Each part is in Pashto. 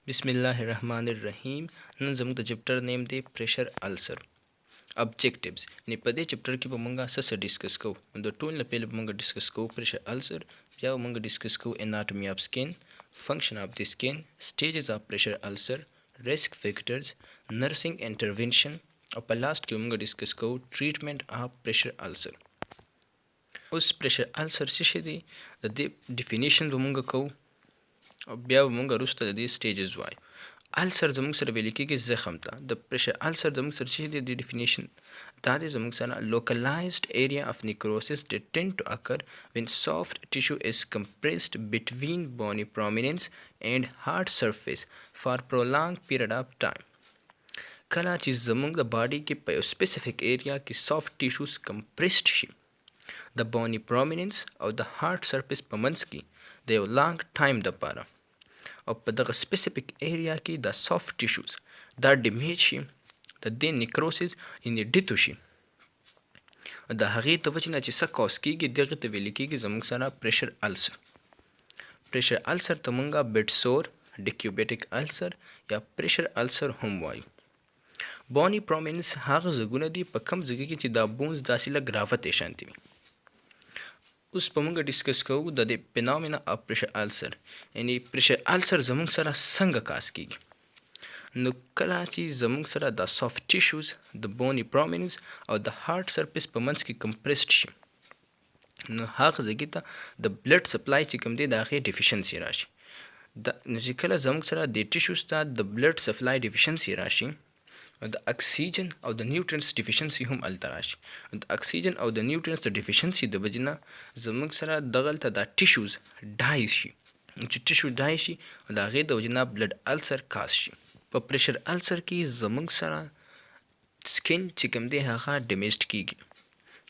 बिस्मिल्लाहिर्रहमानिर्रहीम। नन ज़मूंग the chapter name they pressure ulcer objectives यानी पदे चैप्टर की बमंगा सस डिस्कस को द टूल न पहले बमंगा डिस्कस को प्रेशर अल्सर या बमंगा डिस्कस को anatomy of skin, function of the skin, stages of pressure ulcer, risk factors, nursing intervention और लास्ट की बमंगा डिस्कस को ट्रीटमेंट ऑफ प्रेशर अल्सर। उस प्रेशर अल्सर से दी द डिफिनेशन बमंगा को और बया बमंग रुस्ता दी स्टेजेस वाई अल्सर जमुंग सर वेली की जख्म था द प्रेशर अल्सर जमुंग सर ची दी definition that is amongst a localized area of necrosis that tend to occur when soft tissue is compressed between bony prominence and hard surface for prolonged period of time. कला चीज जमुंग the body के पे specific area की soft tissues compressed she the bony prominence और the hard surface पमंस की दे long time the पारा او په دغه سپیسیفیک ایریا کې د سافت ټیشوز دا ډیمیج شي د دې نیکروسس ان ډیتو شي د هغې د وجې نه چې څه کاز کېږي دغې ته ویل کېږي زموږ سره پریشر السر. پریشر السر ته مونږه بیډ سور، ډیکیوبیټک السر یا پریشر السر هم وایو. بونی پرومینس هغه ځایونه دي په کم ځای کې چې دا بونز داسې لږ راوتې شانتي وي. اوس په موږ ډیسکس کوو د فینومینا اف پریشر السر، یعنی پریشر السر زموږ سره څنګه کاز کیږي. نو کله چې زموږ سره د سافت ټیشوز د بونی پرومینس او د هارد سرفیس په منځ کې کمپریسډ شي، نو هغه ځای ته د بلډ سپلای چې کوم دی د هغې ډیفیشنسي راشي. نو چې کله زموږ سره د ټیشوز ته د بلډ سپلای ډیفیشنسي راشي، د اکسیجن او د نیوټرینس ډیفیشنسي هم هلته راشي. د اکسیجن او د نیوټرینس د ډیفیشنسي د وجې نه زموږ سره دغلته دا ټیشوز ډای شي. چې ټیشو ډای شي د هغې د وجې نه بلډ السر کاز شي. په پریشر السر کې زموږ سره سکین چې کوم دی هغه ډیمیجډ کیږي.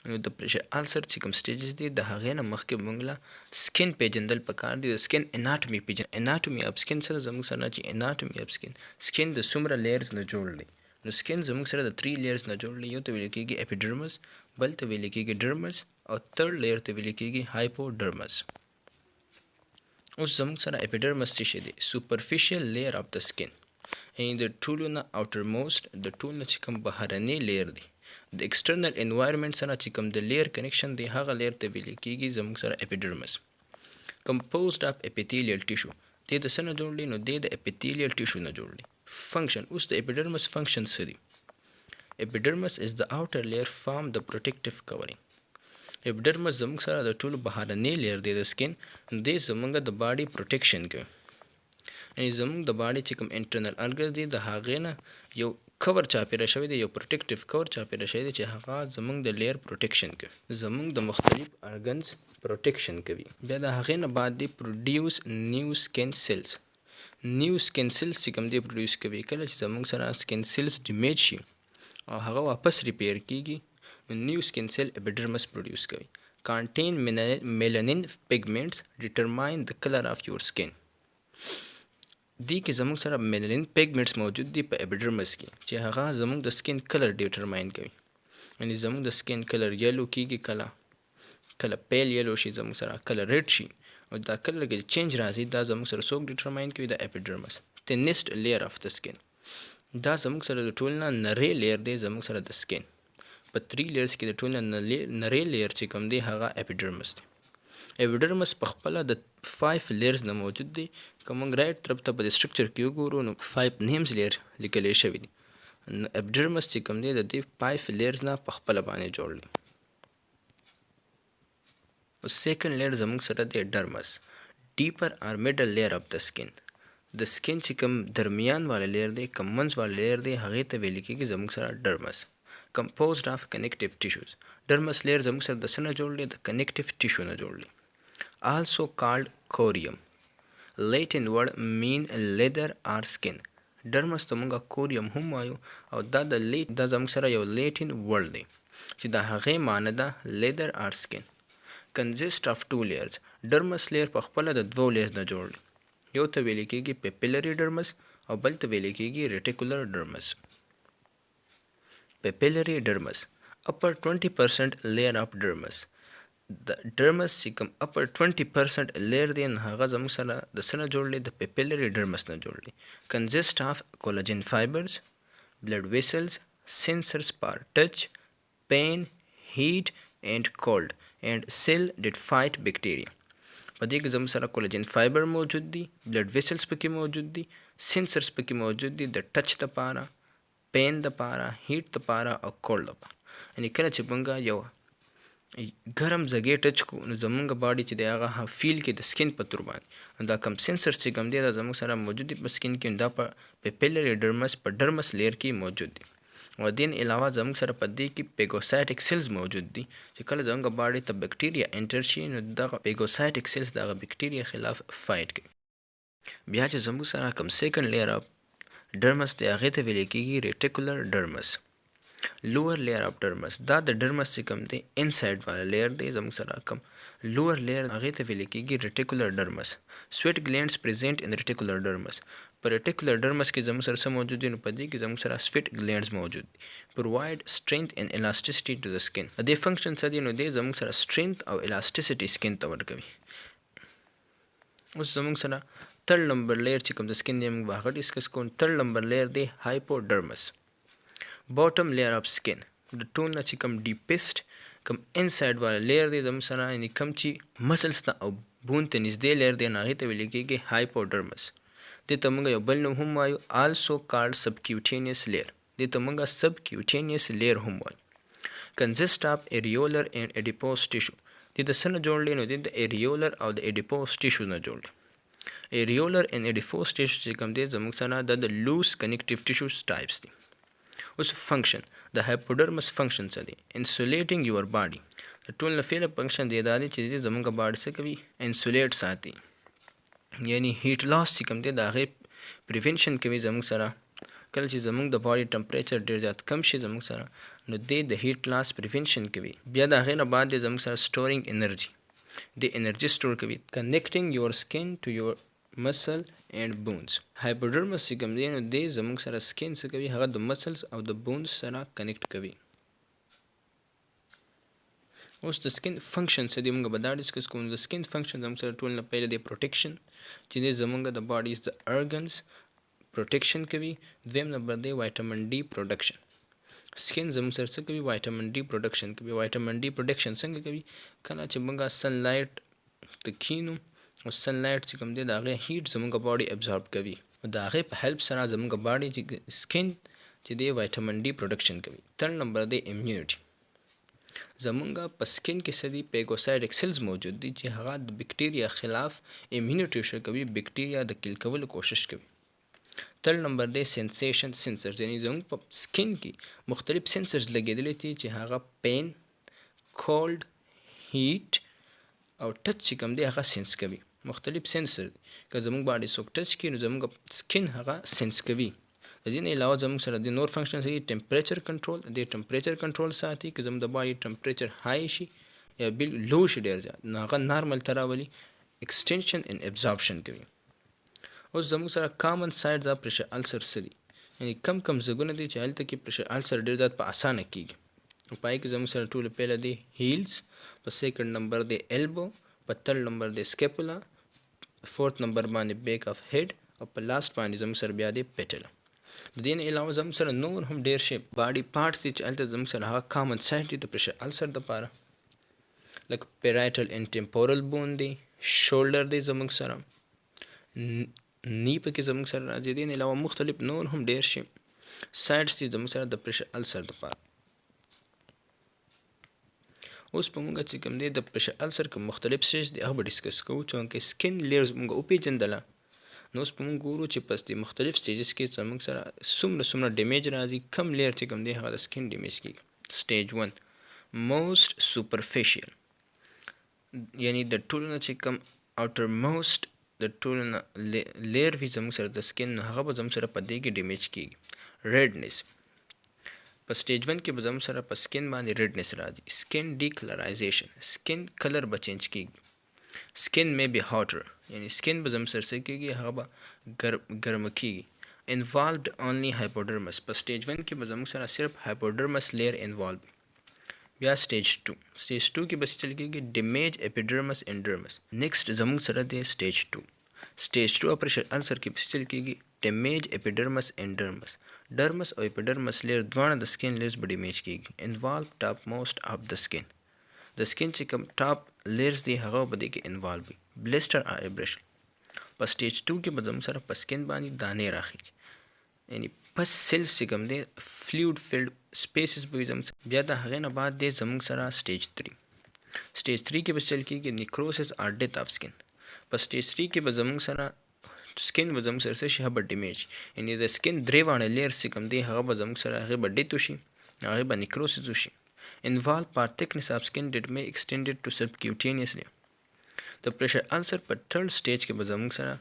نو د پریشر السر چې کوم سټیجز دي د هغې نه مخکې موږ له سکین پیژندل پکار دي. د سکین اناټومي اناټومي اف سکین سره زموږ سره چې اناټومي اف سکین د څومره لیئرز نه جوړ دی. نو سکین زموږ سره د 3 لیئرز نه جوړ دی. یو ته ویل کېږي اپیډرمس، بل ته ویل کېږي ډرمس او تھرډ لیئر ته ویل کېږي هایپوډرمس. اوس زموږ سره اپیډرمس څه شی دی؟ سوپرفیشل لیئر اف د سکین، یعنی د ټولو نه اوټر موسټ د ټولو نه چې کوم بهرنی لیئر دی د ایکسټرنل انوایرمنټ سره چې کوم د لیئر کنیکشن دی هغه لیئر ته ویل کېږي زموږ سره اپیډرمس. کمپوزډ اف اپیتھیلیل ټیشو، دی د څه نه جوړ دی؟ نو دی د اپیتھیلیل ټیشو نه جوړ دی. فنکشن، اوس د اپیډرمس فنکشن څه دی؟ اپیډرمس از د اوټر لیئر فارم د پروټیکټیو کورینګ. اپیډرمس زموږ سره د ټولو بهرنی لیئر دی د سکین، دی زموږ د باډي پروټیکشن کوي. یعنی زموږ د باډي چې کوم انټرنل ارګنز دي د هغې نه یو کور چاپیره شوی دی، یو پروټیکټیو کور چاپیره شوی دی چې هغه زموږ د لیئر پروټیکشن کوي، زموږ د مختلف ارګنز پروټیکشن کوي. بیا د هغې نه بعد دی پروډیوس نیو سکین سیلز. نیو سکین سیلز چې کوم دی پروډیوس کوي. کله چې زموږ سره سکین سیلز ډیمیج شي او هغه واپس ریپیر کیږي، نیو سکین سیل اپیډرمس پروډیوس کوي. کانټین میلانین پیګمنټس ډیټرماین د کلر اف یور سکین. دی کې زموږ سره میلانین پیګمنټس موجود دي په اپیډرمس کې چې هغه زموږ د سکین کلر ډیټرماین کوي. یعنی زموږ د سکین کلر یلو کیږي، کله پیل یلو شي زموږ سره، کله ریډ شي، او دا کلر کې چینج راځي دا زموږ سره څوک ډیټرماین کوي؟ د اپیډرمس. تھینست لیئر اف د سکین، دا زموږ سره د ټول نه نری لیئر دی زموږ سره د سکین. په 3 لیئرز کې د ټول نه نری لیئر چې کوم دی هغه اپیډرمس دی. اپیډرمس په خپله د 5 لیئرز نه موجود دی. که موږ رایټ طرف ته په د سټرکچر کې وګورو نو 5 نیمز لیئر لیکلی شوي دي. نو اپیډرمس چې کوم دی د دې 5 لیئرز نه په خپله باندې جوړ دی. سیکنډ لیئر زموږ سره دی ډرمس، ډیپر اور میډل لیئر اف د سکین. د سکین چې کوم درمیان والا لیئر دی، کم منځ والا لیئر دی، هغې ته ویل کېږي زموږ سره ډرمس. composed of connective tissues. dermis layer زموږ سره د څه نه جوړ دی؟ د connective tissue نه جوړ دی. also called corium. latin word mean leather or skin. dermis ته مونږه کوریم هم وایو او دا زموږ سره یو لیټین ورډ دی چې د هغې معنی ده leather or skin. consist of 2 layers. dermis layer په خپله د 2 layers نه جوړ دی. یو ته ویل کېږي papillary dermis او بل ته ویل کېږي reticular dermis. papillary dermis, upper 20% layer of dermis. د ډرمس چې کوم اپر 20% لیر دی نو هغه زموږ سره د څه نه جوړ دی؟ د پیپلري ډرمس نه جوړ دی. کنزسټ آف کولاجن فایبرز، blood vessels, sensors for touch, pain, heat and cold and cell that fight bacteria. په دې کې زموږ سره کولاجن فایبر موجود دي، بلډ ویسلز پکې موجود دي، سنسرز پکې موجود دي د ټچ دپاره، پین دپاره، هیټ دپاره او کولډ دپاره. یعنې کله چې موږ یو ګرم ځګې ټچ کو نو زمونږ باډي چې دی هغه فیل کې د سکین په تور باندې دا کم سنسرز چې کوم دی دا زموږ سره موجود دي په سکین کې، دا په پیپلري ډرمس په ډرمس لیر کې موجود دي. او دین علاوه زموږ سره په دې کې پیګوسایټک سیلز موجود دي چې کله زموږ باډي ته بکټیریا انټر شي نو دغه پیګوسایټک سیلز دغه بکټیریا خلاف فایټ کوي. بیا چې زموږ سره کم سیکنډ لیر اف ډرمس دی هغې ته ویل کېږي ریټیکولر ډرمس. لوور لیر اف ډرمس دا د ډرمس چې کوم دی انسایډ والا لیر دی زموږ سره کوم لوور لیر هغې ته ویل کېږي ریټیکولر ډرمس. سویټ ګلینډز پریزنټ ان ریټیکولر ډرمس. په ریټیکولر ډرمس کې زموږ سره څه موجود دي؟ نو په دې کې زموږ سره سویټ ګلینډز موجود دي. پرووایډ سټرینث ان الاسټیسټي ټو د سکین. د دې فنکشن څه دی؟ نو دی زموږ سره سټرینث او الاسټیسټي سکین ته ورکوي. اوس زموږ سره تھرډ نمبر لیر چې کوم د سکین دی موږ به هغه ډسکس کوو. تھرډ نمبر لیر دی هایپوډرمس. باټم لیر اف سکین د ټول نه چې کوم ډیپسټ کوم انسایډ والا لیر دی زموږ سره، یعنې کوم چې مسلز ته او بون ته نږدې لیر دی نو هغې ته ویل کېږي هایپوډرمس. دې ته موږ یو بل نوم هم وایو آلسو کالډ سبکیوټینیس لیر. دې ته موږ سبکیوټینیس لیر هم وایو. کنزسټ آف ایریولر اینډ ایډیپوس ټیشو. دې د څه نه جوړ دی؟ نو دې د ایریولر او د ایډیپوس ټیشو نه جوړ دی. ایریولر اینډ ایډیپوس ټیشو چې کوم دی زموږ سره د لوس کنیکټیو ټیشوز ټایپس دي. اوس فنکشن د هایپوډرمس فنکشن څه دی؟ انسولیټینګ یور باډي. د ټول نه فعله فنکشن دی دا دی چې زموږ باډي څه کوي؟ انسولیټ ساتي، یعنی هیټ لاس چې کوم دی د هغې پریونشن کوي زموږ سره. کله چې زموږ د باډي ټمپریچر ډېر زیات کم شي زموږ سره نو دی د هیټ لاس پریونشن کوي. بیا د هغې نه بعد دی زموږ سره سټورینګ انرژي، دی انرژي سټور کوي. کنیکټینګ یور سکین ټو یور مسل اینڈ بونز. هایپوډرمس چې کوم دی نو دی زموږ سره سکین څه کوي؟ هغه د مسلز او د بونز سره کنیکټ کوي. اوس د سکین فنکشن څه دی موږ به دا ډسکس کوو. د سکین فنکشن زموږ سره ټول نه پهله دی پروټیکشن چې دی زموږ د باډیز د ارګنز پروټیکشن کوي. دویم نمبر دی وایټامین ډي پروډکشن. سکین زموږ سره څه کوي؟ وایټامین ډي پروډکشن کوي. وایټامین ډي پروډکشن څنګه کوي؟ کله چې موږ سن لایټ ته کینو او سن لایټ چې کوم دی د هغې هیټ زموږ باډي ابزارب کوي او د هغې په هیلپ سره زموږ باډي چې سکین چې دی وایټامین ډي پروډکشن کوي. تھرډ نمبر دی امیونټي. زمونږ په سکین کې څه دي؟ پیګوسایډک سیلز موجود دي چې هغه د بکټیریا خلاف امیونټي شو کوي، بکټیریا د کیل کولو کوشش کوي. تھرډ نمبر دی سینسیشن سنسرز، یعنی زموږ په سکین کې مختلف سنسرز لګېدلی دي چې هغه پین، کولډ، هیټ او ټچ چې کوم دی هغه سینس کوي. مختلف سنسر که زموږ باډي څوک ټچ کړي نو زموږ سکین هغه سینس کوي. د دې نه علاوه زموږ سره د نور فنکشن دی ټمپریچر کنټرول. د ټمپریچر کنټرول ساتي که زموږ د باډي ټمپریچر های شي یا بل لو شي ډېر زیات نو هغه نارمل ته راولي. ایکسټینشن ان ابزاربشن کوي. اوس زموږ سره کامن سایډز اف پریشر السر څه دي؟ یعنې کم کم ځایونه دي چې هلته کې پریشر السر ډېر زیات په اسانه کېږي. په پای کې زموږ سره ټولو پهله دی هیلز، په سیکنډ نمبر دی ایلبو، په تھرډ نمبر دی سکیپولا، فورت نمبر باندې بیک اف هیډ او په لاست باندې زموږ سره بیا دی پیټلا. د دې نه علاوه زموږ سره نور هم ډېر شی باډي پارټس دي چې هلته زموږ سره هغه کامن سایډ دي د پریشر السر دپاره، لکه پیرایټل اینډ ټمپورل بون دی، شولډر دی زموږ سره، نی پکې زموږ سره راځي. دې نه علاوه مختلف نور هم ډېر شی سایډس دي زموږ سره د پریشر السر دپاره. اوس په موږ چې کوم دی د پریشر السر کوم مختلف سټیج دي هغه به ډسکس کوو. چونکې سکین لیرز موږ وپېژندله نو اوس به موږ ګورو چې په دې مختلف سټیجز کې زموږ سره څومره ډیمیج راځي، کم لیر چې کوم دی هغه د سکین ډیمیج کېږي. سټیج 1 موسټ سوپرفیشیل، یعنی د ټولو نه چې کوم اوټر موسټ د ټولو نه لیر وي زموږ سره د سکین نو هغه به زموږ سره په دې کې ډیمیج کېږي. ریډنس په سټیج 1 کې به زموږ سره په سکین باندې ریډنس راځي. سکین ډیکلرایزیشن، سکین کلر به چینج کېږي. سکین می بی هاټر، یعنی سکین به زموږ سره څه کېږي هغه به ګرمه کېږي. انوالوډ اونلی هایپوډرمس، په سټیج 1 کې به زموږ سره صرف هایپوډرمس لیر انوالو. بیا سټیج 2 سټیج 2 کې بس چل کېږي ډیمیج اپیډرمس اینڈ ډرمس. نیکسٹ زموږ سره دی سټیج 2. سټیج 2 پریشر السر کې بس چل کېږي ډیمیج اپیډرمس اینڈ ډرمس. ډرمس او اپیډرمس لیر دواړه د سکین لیرز به ډیمیج کېږي. انوالو ټاپ موسٹ اف د سکین. د سکین چې کوم ټاپ لیرز دی هغه به دې کې انوالو وي. بلیسټر او ایبریشن. په سټیج 2 کې به زموږ سره په سکین باندې دانې راخیږي، یعنی پس سیلز چې کوم دی فلویډ فیلډ سپیسز به وي زموږ سره. بیا د هغې نه بعد دی زموږ سره سټیج 3. سټیج 3 کې به چل کېږي نیکروسس اور ډیث آف سکین. په سټیج 3 کې به زموږ سره سکین به زموږ سره څه شي، هغه به ډیمیج، یعنی د سکین درې واړه لیرز چې کوم دی هغه به زموږ سره هغې به ډیث وشي، هغې به نیکروسس وشي. انوالو پر thickness of skin that may extend it to subcutaneously. د پریشر السر په تھرډ سټیج کې به زموږ سره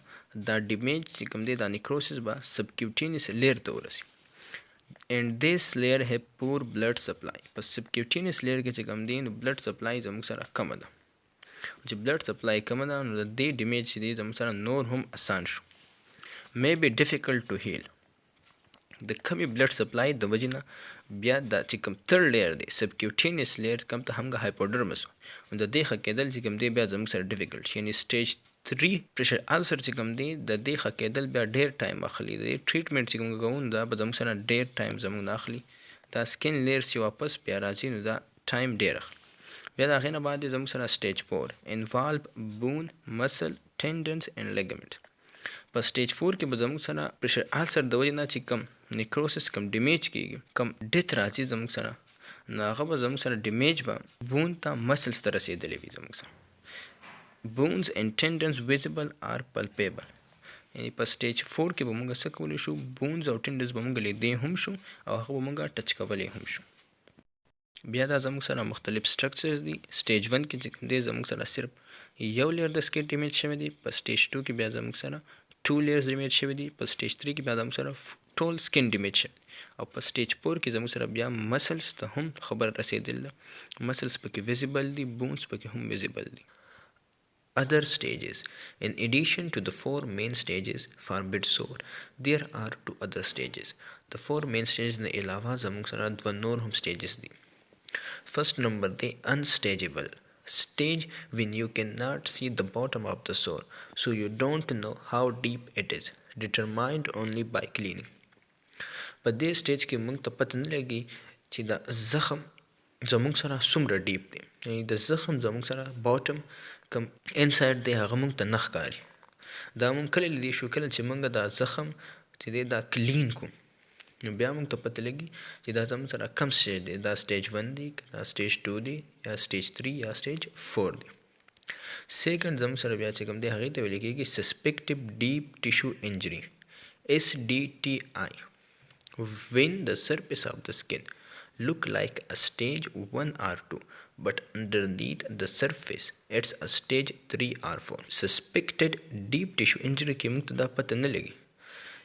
دا ډیمیج چې کوم دی دا نیکروسس به سبکیوټینیس لیر ته ورسي. اینڈ دیس لیر هیو پور بلډ سپلای. په سبکیوټینیس لیر کې چې کوم دی نو بلډ سپلای زموږ سره کمه ده. چې بلډ سپلای کمه ده نو د دې ډیمیج چې دی زموږ سره نور هم اسان شو. may be difficult to heal. د کمی بلډ سپلای د وجې نه بیا دا چې کوم تھرډ لیر دی سبکیوټینیس لیر کم ته همغه هایپوډرمس نو د دې ښه کېدل چې کوم دی بیا زموږ سره ډیفیکلټ شي. یعنی سټیج 3 پریشر السر چې کوم دی د دې ښه کېدل بیا ډېر ټایم اخلي. د دې ټریټمنټ چې کوم کوو دا به زموږ سره ډېر ټایم زموږ نه اخلي. دا سکین لیرز چې واپس بیا راځي نو دا ټایم ډېر اخلي. بیا د هغې نه بعد زموږ سره سټیج 4 انوالو بون مسل ټینډنس اینډ لیګمنټ. په سټیج 4 کې به زموږ سره پریشر السر د وجې نه چې کم نیکروسس کم ډیمیج کېږي، کم ډیث راځي زموږ سره، نو هغه به زموږ سره ډیمیج به بون ته مسلز ته رسېدلی وي زموږ سره. بونز اینډ ټینډنس ویزیبل آر پلپیبل. یعنی په سټیج 4 کې به موږ څه کولی شو، بونز او ټینډنس به موږ لیدی هم شو او هغه به موږ ټچ کولی هم شو. بیا دا زموږ سره مختلف سټرکچرز دي. سټیج 1 کې چې کوم دی زموږ سره صرف یو لیر د سکین ډیمیج شوی دی. په سټیج 2 کې بیا زموږ سره 2 لیرز ډیمیج شوی دي. په سټیج 3 کې بیا زموږ سره ټول سکین ډیمیج شوی او په سټیج 4 کې زموږ سره بیا مسلز ته هم خبر رسېدل ده. مسلز پکې ویزیبل دي، بونز پکې هم ویزیبل دي. Other stages. In addition to the 4 main stages for bedsore, there are 2 other stages. The 4 main stages نه علاوه زموږ سره 2 نور هم stages دي. First number دی unstageable stage, when you cannot see the bottom of the sore, so you don't know how deep it is, determined only by cleaning. په دې سټیج کې موږ ته پته نه لګي چې دا زخم زموږ سره څومره ډیپ دی، یعنی د زخم زموږ سره باټم کم انسایډ دی هغه موږ ته نه ښکاري. دا موږ کله لیدی شو، کله چې موږ دا زخم چې دی دا کلین کو نو بیا موږ ته پته لګي چې دا زموږ سره کم سټیج دی، دا سټیج 1 دی که دا سټیج 2 دی یا سټیج 3 یا سټیج 4 دی. سیکنډ زموږ سره بیا چې کوم دی هغې ته ویل کېږي سسپیکټیو ډیپ ټیشو انجري SDTI. When the surface of the skin look like a stage 1 or 2 but underneath the surface it's a stage 3 or 4. Suspected deep tissue injury کې موږ ته دا پته نه لګي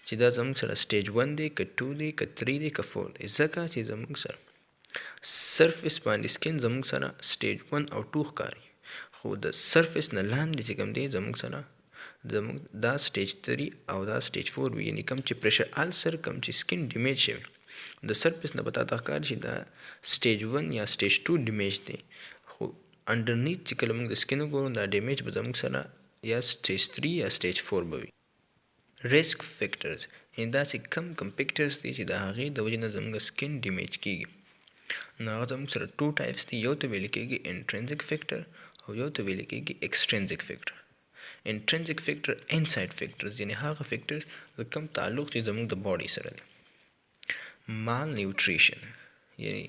چې دا زموږ سره سټیج 1 دی که 2 دی که 3 دی که 4 دی، ځکه چې زموږ سره سرفیس باندې سکین زموږ سره سټیج 1 او 2 ښکاري، خو د سرفیس نه لاندې چې کوم دی زموږ سره دا سټیج 3 او دا سټیج 4 وي. یعنی کوم چې پریشر السر کوم چې سکین ډیمیج شوی د سرفیس نه به تا ته ښکاري چې دا سټیج 1 یا سټیج 2 ډیمیج دی، خو انډرنیت چې کله موږ د سکین وګورو دا ډیمیج به زموږ سره یا سټیج 3 یا سټیج 4 به وي. ریسک فیکټرز، یعنی دا چې کم فیکټرز دي چې د هغې د وجې نه زموږ سکین ډیمیج کېږي، نو هغه زموږ سره 2 ټایپس دي. یو ته ویل کېږي انټرنزک فیکټر او یو ته ویل کېږي ایکسټرنزک فیکټر. انټرنزک فیکټر انسایډ فیکټرز، یعنی هغه فیکټرز د کم تعلق چې زموږ د باډي سره دی. مال نیوټریشن، یعنی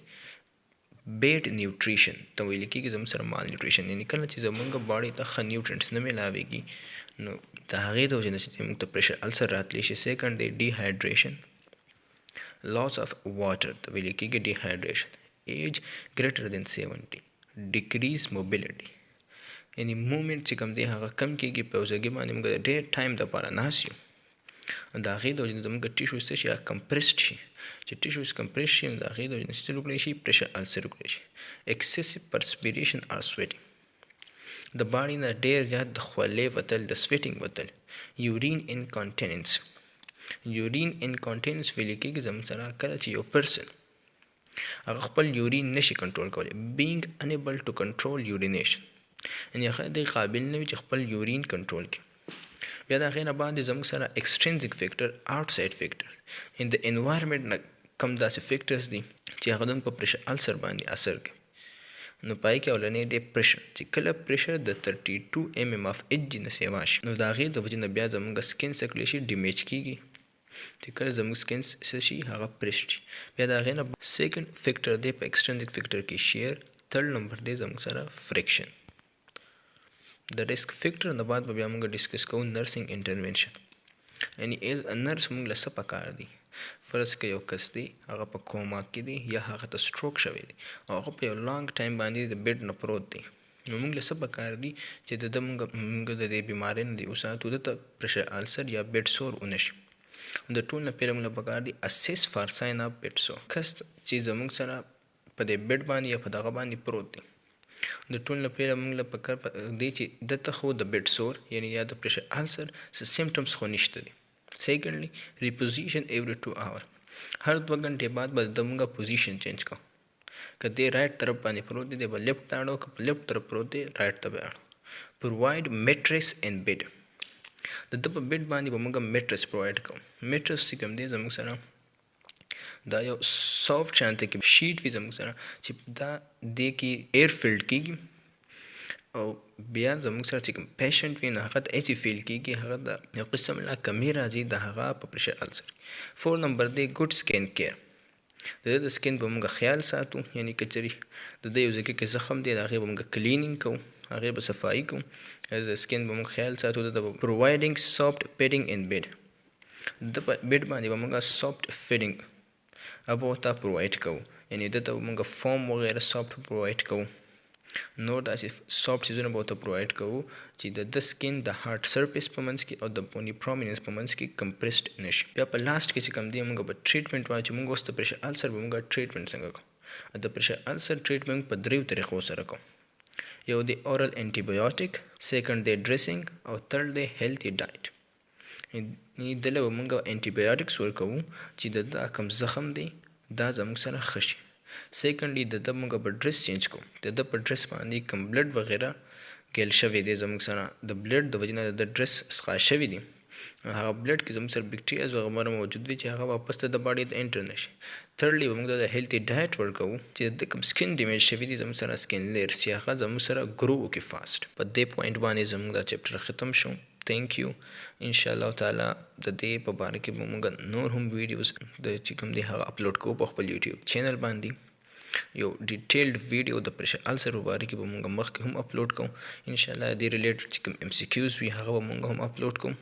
بیډ نیوټریشن ته ویل کېږي زموږ سره مال نیوټریشن، یعنی کله چې زموږ باډي ته ښه نیوټرینټس نه میلاویږي نو د هغې د وجې نه چې موږ ته پریشر السر راتلی شي. سیکنډ دی ډیهایډریشن، لاس اف واټر ته ویل کېږي ډیهایډریشن. ایج ګریټر دین 70، ډیکریز موبیلیټي، یعنی مومنټ چې کوم دی هغه کم کېږي، په یو ځای باندې موږ ډېر ټایم دپاره ناست یو، د هغې د وجې نه زموږ ټیشوز څه شي کمپریسډ شي. چې ټیشوز کمپریس شي نو د هغې د وجې نه څه وکړی شي پریشر السر وکړی شي. ایکسیسیو پرسپیریشن آر سویټینګ، د باډي نه ډېر زیات د خولې وتل، د سویټینګ وتل. یورین انکانټیننس، یورین انکانټیننس ویل کېږي زموږ سره کله چې یو پرسن هغه خپل یورین نشي کنټرول کولی. being unable to control urination یعنې هغه د قابل نه وي چې خپل یورین کنټرول کړي. بیا د هغې نه باندې زموږ سره extrinsic factor outside factor in the environment نه کم داسې فیکټرز دي چې هغه زموږ په پریشر السر باندې اثر کوي. نو پای کې اولنی دی پریشر چې کله پریشر د 32 mm of Hg نه سیوا شي نو د هغې د وجې نه بیا زموږ سکین سرکولیشن ډیمیج کیږي. چې کله زموږ سکین څه شي هغه پریش شي. بیا د هغې نه سیکنډ فیکټر دی په ایکسټرنزیک فیکټر کې شیر. تھرډ نمبر دی زموږ سره فریکشن. د ریسک فیکټر نه بعد به بیا موږ ډسکس کوو نرسنګ انټرونشن. یعنی ایز ا نرس موږ له څه پکار دي. فرض که یو کس دی هغه په کوما کې دی یا هغه ته سټروک شوی دی او هغه په یو لانګ ټایم باندې د بیډ نه پروت دی نو موږ له څه پکار دي چې د ده موږ د دې بیمارۍ نه دی وساتو ده ته پریشر السر یا بیډ سور ونه شي. د ټول نه پیله موږ له پکار دي اسیس فار ساین اف بیډ سور. کس چې زموږ سره په دې بیډ باندې یا په دغه باندې پروت دی د ټول نه پیله موږ له پکار دی چې دته خو د بیډ سور یعنی یا د پریشر السر څه سیمټمز خو نشته دي. سیکنډلی ریپوزیشن ایوری 2 hour هر 2 غنټې بعد به د موږ پوزیشن چینج کوو. که دی رایټ طرف باندې پروت دی به لیفټ ته اړو، که په لیفټ طرف پروت دی رایټ ته به اړو. پرووایډ میټریس اینډ بیډ د ده په بیډ باندې به موږ میټریس پرووایډ کوو. میټریس چې کوم دی زموږ سره دا یو سافټ شانته کې شیټ وي زموږ سره چې دا دې کې ایر فیلډ کېږي او بیا زموږ سره چې کوم پیشنټ وي نو هغه ته ایسې فیل کېږي هغه د یو قسم لا کمی راځي د هغه په پریشر السر. 4 نمبر دی ګډ سکین کیر. د ده د سکین به موږ خیال ساتو یعنی که چېرې د ده یو ځای کې زخم دی د هغې به موږ کلینینګ کوو، هغې به صفایي کوو. د سکین به موږ خیال ساتو. د ده به پرووایډینګ سافټ پیډینګ ان بیډ د په بیډ باندې به موږ سافټ فیډینګ اب ورته پرووایډ کوو یعنی ده ته به موږ فوم وغیره سافټ پرووایډ کوو. نور داسې سافټ څیزونه به ورته پرووایډ کوو چې د ده سکین د هارټ سرفیس په منځ کې او د بوني پرومیننس په منځ کې کمپریسډ نه شي. بیا په لاسټ کې چې کوم دی موږ به ټریټمنټ وایو چې موږ اوس د پریشر السر به موږ ټریټمنټ څنګه کوو. د پریشر السر ټریټمنټ په 3 طریقو سره کوو. یو دی اورل انټي بایوټیک، سیکنډ دی ډریسنګ او تھرډ دی هیلتي ډایټ. دله به موږ انټي بایوټکس ورکوو چې د ده کوم زخم دی دا زموږ سره ښه شي. سیکنډلی د ده موږ به ډرس چینج کوو. د ده په ډرس باندې کوم بلډ وغیره ګیل شوی دی زموږ سره د بلډ د وجې نه د ډرس سقا شوي دي هغه بلډ کې زموږ سره بکټریاز وغیره موجود وي چې هغه واپس ته د باډي ته انټر نه شي. تھرډلی به موږ د هیلتي ډایټ ورکوو چې د کوم سکین ډیمیج شوي دي زموږ سره سکین لیر چې هغه زموږ سره ګرو وکړي فاسټ. په دې پوینټ باندې زموږ دا چپټر ختم شو. تھینک یو. انشاءالله تعالی د دې په باره کې به موږ نور هم ویډیوز د چې کوم دی هغه اپلوډ کوو په خپل یوټیوب چینل باندې. یو ډیټیلډ ویډیو د پریشر السر په باره کې به موږ مخکې هم اپلوډ کوو. انشاءالله دې ریلیټډ چې کوم MCQs وي هغه به موږ هم اپلوډ کوو.